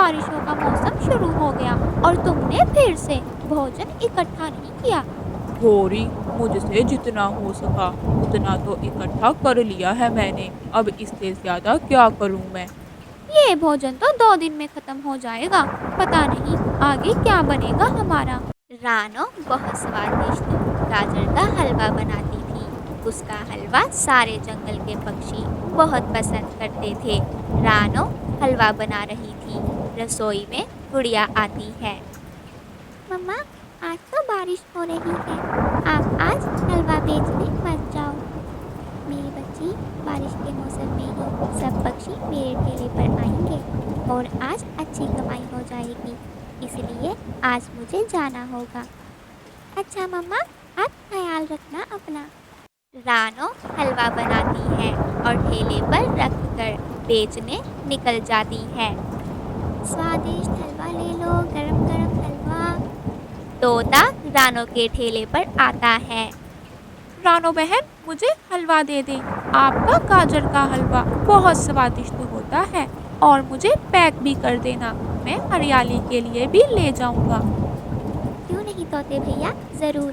बारिशों का मौसम शुरू हो गया और तुमने फिर से भोजन इकट्ठा नहीं किया। गौरी, मुझसे जितना हो सका उतना तो इकट्ठा कर लिया है मैंने। अब इससे ज़्यादा क्या करूँ मैं? ये भोजन तो 2 दिन में खत्म हो जाएगा। पता नहीं आगे क्या बनेगा हमारा। रानो बहुत स्वादिष्ट गाजर का हलवा बनाती थी। उसका हलवा सारे जंगल के पक्षी बहुत पसंद करते थे। रानो हलवा बना रही थी। रसोई में गुड़िया आती है। मम्मा, आज तो बारिश हो रही है। आप आज हलवा बेचने मत जाओ। मेरी बच्ची, बारिश के मौसम में ही सब पक्षी मेरे ठेले पर आएंगे और आज अच्छी कमाई हो जाएगी, इसलिए आज मुझे जाना होगा। अच्छा मम्मा, आप ख्याल रखना अपना। रानो हलवा बनाती है और ठेले पर रखकर बेचने निकल जाती है। स्वादिष्ट हलवा ले लो, गरम गरम हलवा। तोता रानो के ठेले पर आता है। रानो बहन, मुझे हलवा दे दें। आपका गाजर का हलवा बहुत स्वादिष्ट होता है और मुझे पैक भी कर देना। मैं हरियाली के लिए भी ले जाऊंगा। क्यों नहीं तोते भैया, जरूर।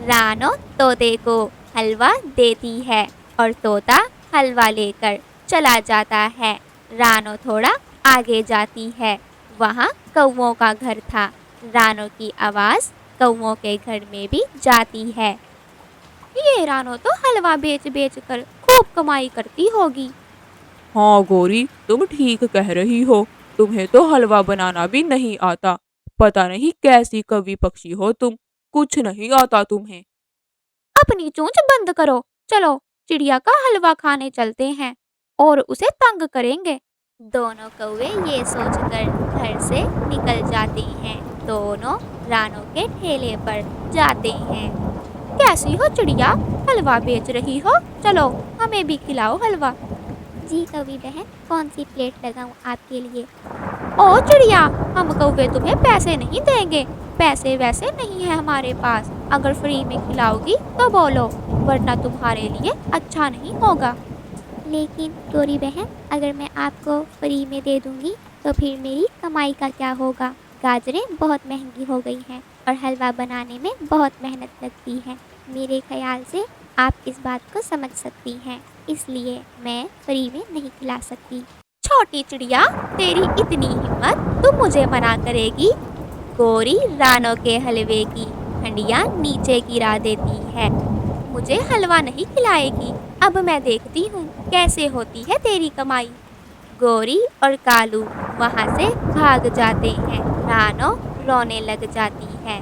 रानो तोते को हलवा देती है और तोता हलवा लेकर चला जाता है। रानो थोड़ा आगे जाती है। वहाँ कौवों का घर था। रानो की आवाज़ कौवों के घर में भी जाती है। ये रानो तो हलवा बेच बेच कर खूब कमाई करती होगी। हाँ गौरी, तुम ठीक कह रही हो। तुम्हें तो हलवा बनाना भी नहीं आता। पता नहीं कैसी कवि पक्षी हो तुम। कुछ नहीं आता तुम्हें। अपनी चोंच बंद करो। चलो चिड़िया का हलवा खाने चलते हैं और उसे तंग करेंगे। दोनों कौवे ये सोचकर घर से निकल जाते हैं। दोनों रानो के ठेले पर जाते हैं। कैसी हो चिड़िया, हलवा बेच रही हो? चलो हमें भी खिलाओ हलवा। जी कौवी बहन, कौन सी प्लेट लगाऊं आपके लिए? ओ चिड़िया, हम कौवे तुम्हें पैसे नहीं देंगे। पैसे वैसे नहीं है हमारे पास। अगर फ्री में खिलाओगी तो बोलो, वरना तुम्हारे लिए अच्छा नहीं होगा। लेकिन गौरी बहन, अगर मैं आपको फ्री में दे दूंगी तो फिर मेरी कमाई का क्या होगा? गाजरें बहुत महंगी हो गई हैं और हलवा बनाने में बहुत मेहनत लगती है। मेरे ख्याल से आप इस बात को समझ सकती हैं, इसलिए मैं फ्री में नहीं खिला सकती। छोटी चिड़िया, तेरी इतनी हिम्मत, तुम मुझे मना करेगी? गौरी रानो के हलवे की हंडिया नीचे गिरा देती है। मुझे हलवा नहीं खिलाएगी? अब मैं देखती हूँ कैसे होती है तेरी कमाई। गौरी और कालू वहाँ से भाग जाते हैं। रानो रोने लग जाती है।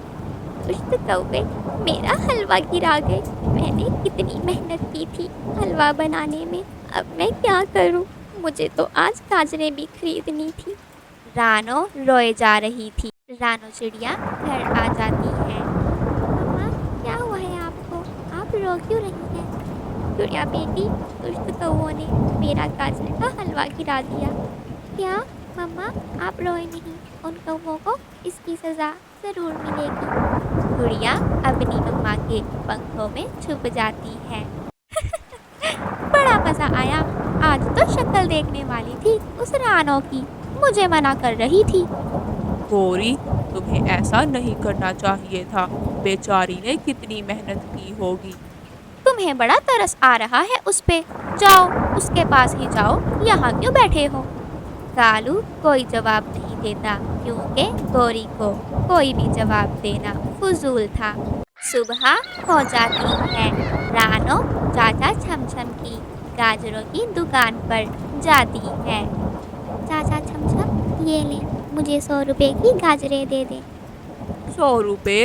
दुष्ट कौवे, मेरा हलवा गिरा गए। मैंने कितनी मेहनत की थी हलवा बनाने में, अब मैं क्या करूँ? मुझे तो आज गाजरें भी खरीदनी थी। रानो रोए जा रही थी। रानो चिड़िया घर आ जाती है। मम्मा, क्या हुआ है आपको? आप रो क्यों रही हैं? चिड़िया बेटी, दुष्ट कौवों ने मेरा गाजर का हलवा गिरा दिया। क्या मम्मा, आप रोए नहीं, उन कौवों को इसकी सज़ा ज़रूर मिलेगी। गुड़िया अपनी मम्मा के पंखों में छुप जाती है। बड़ा मज़ा आया। आज तो शक्ल देखने वाली थी उस रानो की, मुझे मना कर रही थी। गौरी, तुम्हें ऐसा नहीं करना चाहिए था। बेचारी ने कितनी मेहनत की होगी। तुम्हें बड़ा तरस आ रहा है उस पे। जाओ उसके पास ही जाओ, यहाँ क्यों बैठे हो? कालू कोई जवाब नहीं देता, क्योंकि गौरी को कोई भी जवाब देना फजूल था। सुबह हो जाती है। रानो चाचा छमछम की गाजरों की दुकान पर जाती है। चाचा छमछम, ये ले, मुझे 100 रुपए की गाजरें दे दे। 100 रुपए?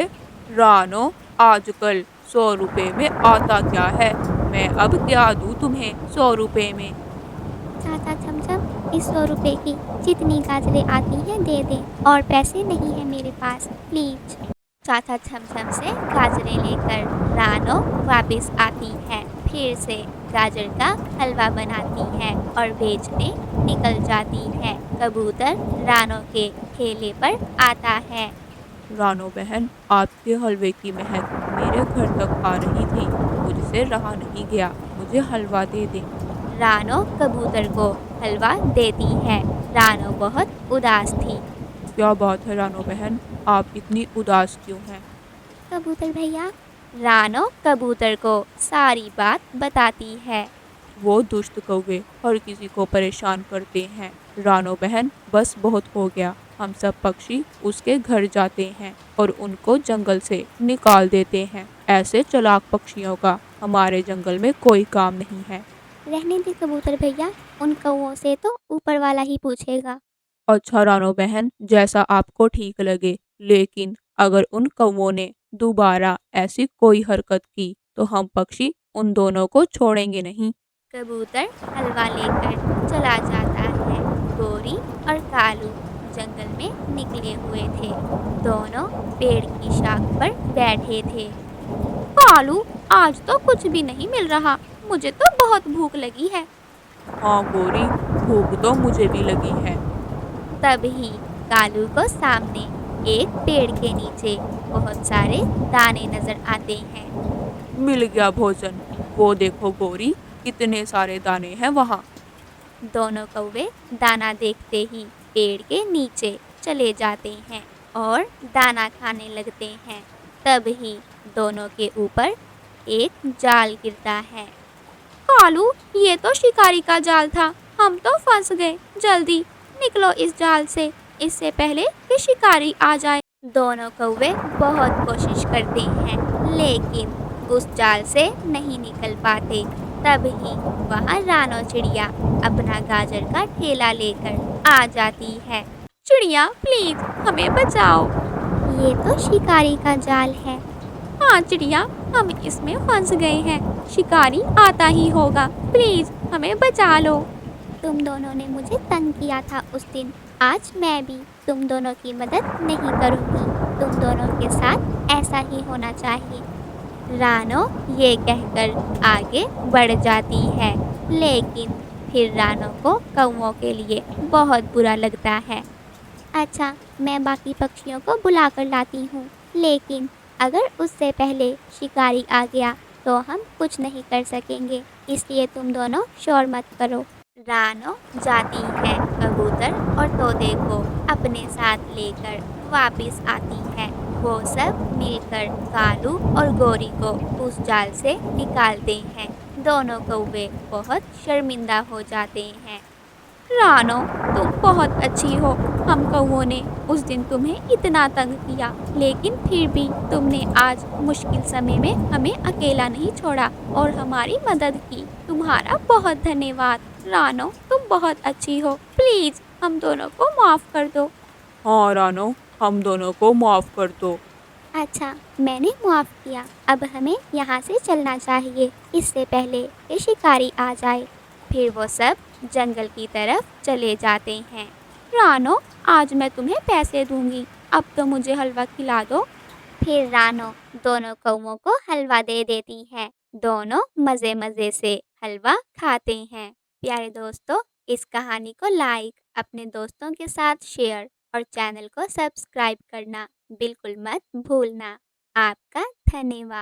रानो, आजकल 100 रुपए में आता क्या है? मैं अब क्या दूँ तुम्हें 100 रुपए में? चाचा छमछम, इस 100 रुपए की जितनी गाजरें आती हैं दे दे, और पैसे नहीं है मेरे पास, प्लीज। चाचा छमछम से गाजरें लेकर रानो वापस आती है। फिर से गाजर का हलवा बनाती है और बेचने निकल जाती है। कबूतर रानो के ठेले पर आता है। रानो बहन, आपके हलवे की महक मेरे घर तक आ रही थी। मुझसे रहा नहीं गया। मुझे हलवा दे दें। रानो कबूतर को हलवा देती है। रानो बहुत उदास थी। क्या बात है रानो बहन, आप इतनी उदास क्यों हैं? कबूतर भैया, रानो कबूतर को सारी बात बताती है। वो दुष्ट कौवे हर किसी को परेशान करते हैं। रानो बहन, बस बहुत हो गया। हम सब पक्षी उसके घर जाते हैं और उनको जंगल से निकाल देते हैं। ऐसे चालाक पक्षियों का हमारे जंगल में कोई काम नहीं है। रहने दे कबूतर भैया, उन कौवों से तो ऊपर वाला ही पूछेगा। अच्छा रानो बहन, जैसा आपको ठीक लगे, लेकिन अगर उन कौवों ने दोबारा ऐसी कोई हरकत की तो हम पक्षी उन दोनों को छोड़ेंगे नहीं। कबूतर हलवा लेकर चला जाता है। गोरी और कालू जंगल में निकले हुए थे। दोनों पेड़ की शाख पर बैठे थे। कालू, आज तो कुछ भी नहीं मिल रहा। मुझे तो बहुत भूख लगी है। हाँ गोरी, भूख तो मुझे भी लगी है। तभी कालू को सामने एक पेड़ के नीचे बहुत सारे दाने नजर आते हैं। मिल गया भोजन। वो देखो गोरी, कितने सारे दाने हैं वहाँ। दोनों कौवे दाना देखते ही पेड़ के नीचे चले जाते हैं और दाना खाने लगते हैं। तभी दोनों के ऊपर एक जाल गिरता है। कालू, ये तो शिकारी का जाल था। हम तो फंस गए। जल्दी निकलो इस जाल से, इससे पहले कि शिकारी आ जाए। दोनों कौवे बहुत कोशिश करते हैं, लेकिन उस जाल से नहीं निकल पाते। तभी वहाँ रानो चिड़िया अपना गाजर का ठेला लेकर आ जाती है। चिड़िया, प्लीज हमें बचाओ। ये तो शिकारी का जाल है। हाँ चिड़िया, हम इसमें फंस गए हैं। शिकारी आता ही होगा। प्लीज हमें बचा लो। तुम दोनों ने मुझे तंग किया था उस दिन। आज मैं भी तुम दोनों की मदद नहीं करूंगी। तुम दोनों के साथ ऐसा ही होना चाहिए। रानो ये कहकर आगे बढ़ जाती है, लेकिन फिर रानो को कौवों के लिए बहुत बुरा लगता है। अच्छा, मैं बाकी पक्षियों को बुला कर लाती हूँ, लेकिन अगर उससे पहले शिकारी आ गया तो हम कुछ नहीं कर सकेंगे। इसलिए तुम दोनों शोर मत करो। रानो जाती है कबूतर और तोते को अपने साथ लेकर वापस आती है। वो सब मिलकर कालू और गोरी को उस जाल से निकालते हैं। दोनों कौवे बहुत शर्मिंदा हो जाते हैं। रानो, तुम बहुत अच्छी हो। हम कौवों ने उस दिन तुम्हें इतना तंग किया, लेकिन फिर भी तुमने आज मुश्किल समय में हमें अकेला नहीं छोड़ा और हमारी मदद की। तुम्हारा बहुत धन्यवाद। रानो, तुम बहुत अच्छी हो। प्लीज हम दोनों को माफ कर दो। हाँ रानो, हम दोनों को माफ कर दो। अच्छा, मैंने माफ किया। अब हमें यहाँ से चलना चाहिए, इससे पहले कि शिकारी आ जाए। फिर वो सब जंगल की तरफ चले जाते हैं। रानो, आज मैं तुम्हें पैसे दूंगी। अब तो मुझे हलवा खिला दो। फिर रानो दोनों कौवों को हलवा दे देती है। दोनों मज़े मज़े से हलवा खाते हैं। प्यारे दोस्तों, इस कहानी को लाइक, अपने दोस्तों के साथ शेयर और चैनल को सब्सक्राइब करना बिल्कुल मत भूलना। आपका धन्यवाद।